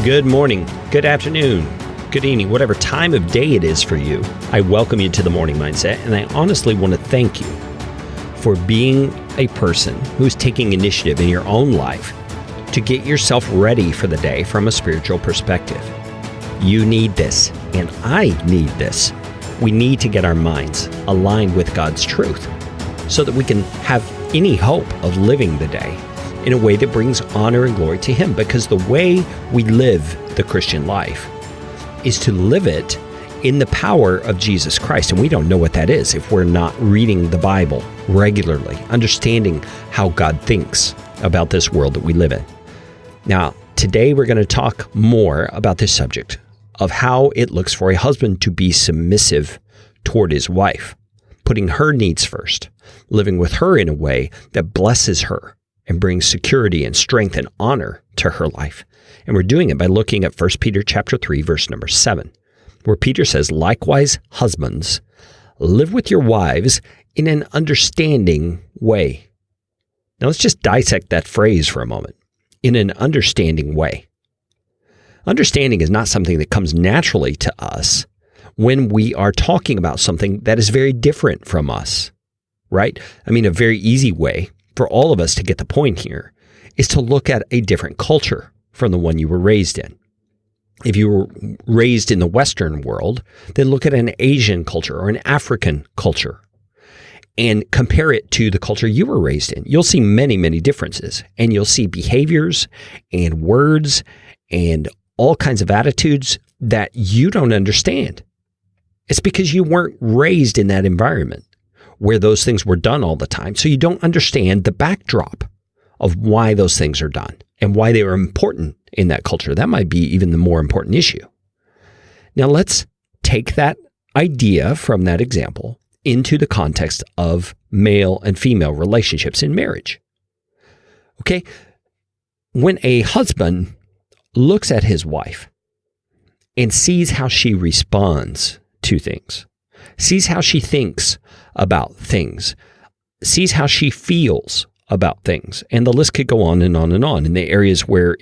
Good morning, good afternoon, good evening, whatever time of day it is for you. I welcome you to the Morning Mindset, and I honestly want to thank you for being a person who's taking initiative in your own life to get yourself ready for the day from a spiritual perspective. You need this, and I need this. We need to get our minds aligned with God's truth so that we can have any hope of living the day in a way that brings honor and glory to Him. Because the way we live the Christian life is to live it in the power of Jesus Christ. And we don't know what that is if we're not reading the Bible regularly, understanding how God thinks about this world that we live in. Now, today we're going to talk more about this subject of how it looks for a husband to be submissive toward his wife, putting her needs first, living with her in a way that blesses her and brings security and strength and honor to her life. And we're doing it by looking at 1 Peter chapter 3, verse number 7, where Peter says, "Likewise, husbands, live with your wives in an understanding way." Now let's just dissect that phrase for a moment. In an understanding way. Understanding is not something that comes naturally to us when we are talking about something that is very different from us, right? I mean, a very easy way for all of us to get the point here is to look at a different culture from the one you were raised in. If you were raised in the Western world, then look at an Asian culture or an African culture and compare it to the culture you were raised in. You'll see many, many differences, and you'll see behaviors and words and all kinds of attitudes that you don't understand. It's because you weren't raised in that environment where those things were done all the time. So you don't understand the backdrop of why those things are done and why they are important in that culture. That might be even the more important issue. Now let's take that idea from that example into the context of male and female relationships in marriage. Okay? When a husband looks at his wife and sees how she responds to things, sees how she thinks about things, sees how she feels about things, and the list could go on and on and on in the areas where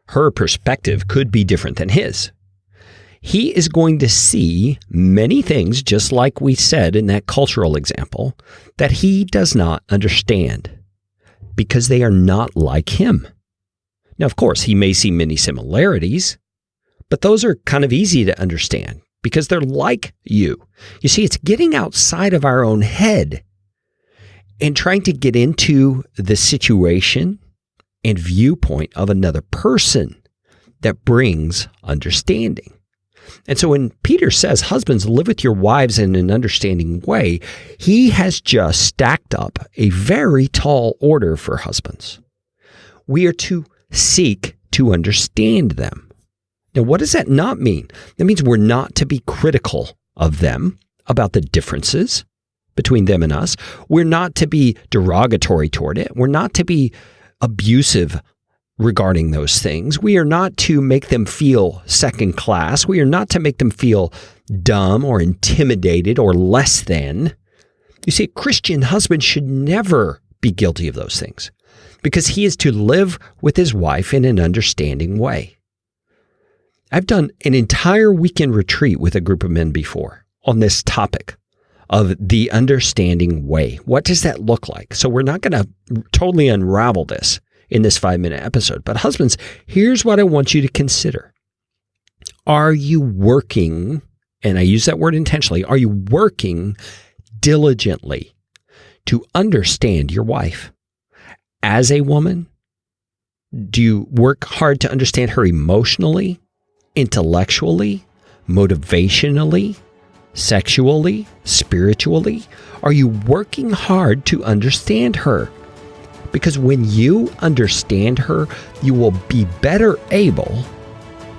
her perspective could be different than his. He is going to see many things, just like we said in that cultural example, that he does not understand because they are not like him. Now, of course, he may see many similarities, but those are kind of easy to understand because they're like you. You see, it's getting outside of our own head and trying to get into the situation and viewpoint of another person that brings understanding. And so when Peter says, husbands, live with your wives in an understanding way, he has just stacked up a very tall order for husbands. We are to seek to understand them. Now, what does that not mean? That means we're not to be critical of them about the differences between them and us. We're not to be derogatory toward it. We're not to be abusive regarding those things. We are not to make them feel second class. We are not to make them feel dumb or intimidated or less than. You see, a Christian husband should never be guilty of those things because he is to live with his wife in an understanding way. I've done an entire weekend retreat with a group of men before on this topic of the understanding way. What does that look like? So we're not going to totally unravel this in this 5-minute episode. But husbands, here's what I want you to consider. Are you working, and I use that word intentionally, are you working diligently to understand your wife? As a woman, do you work hard to understand her emotionally, intellectually, motivationally, sexually, spiritually? Are you working hard to understand her? Because when you understand her, you will be better able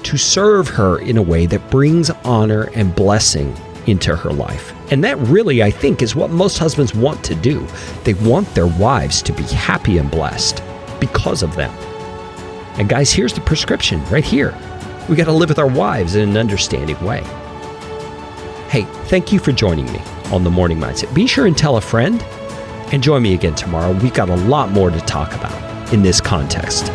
to serve her in a way that brings honor and blessing into her life. And that really, I think, is what most husbands want to do. They want their wives to be happy and blessed because of them. And guys, here's the prescription right here. We got to live with our wives in an understanding way. Hey, thank you for joining me on The Morning Mindset. Be sure and tell a friend and join me again tomorrow. We've got a lot more to talk about in this context.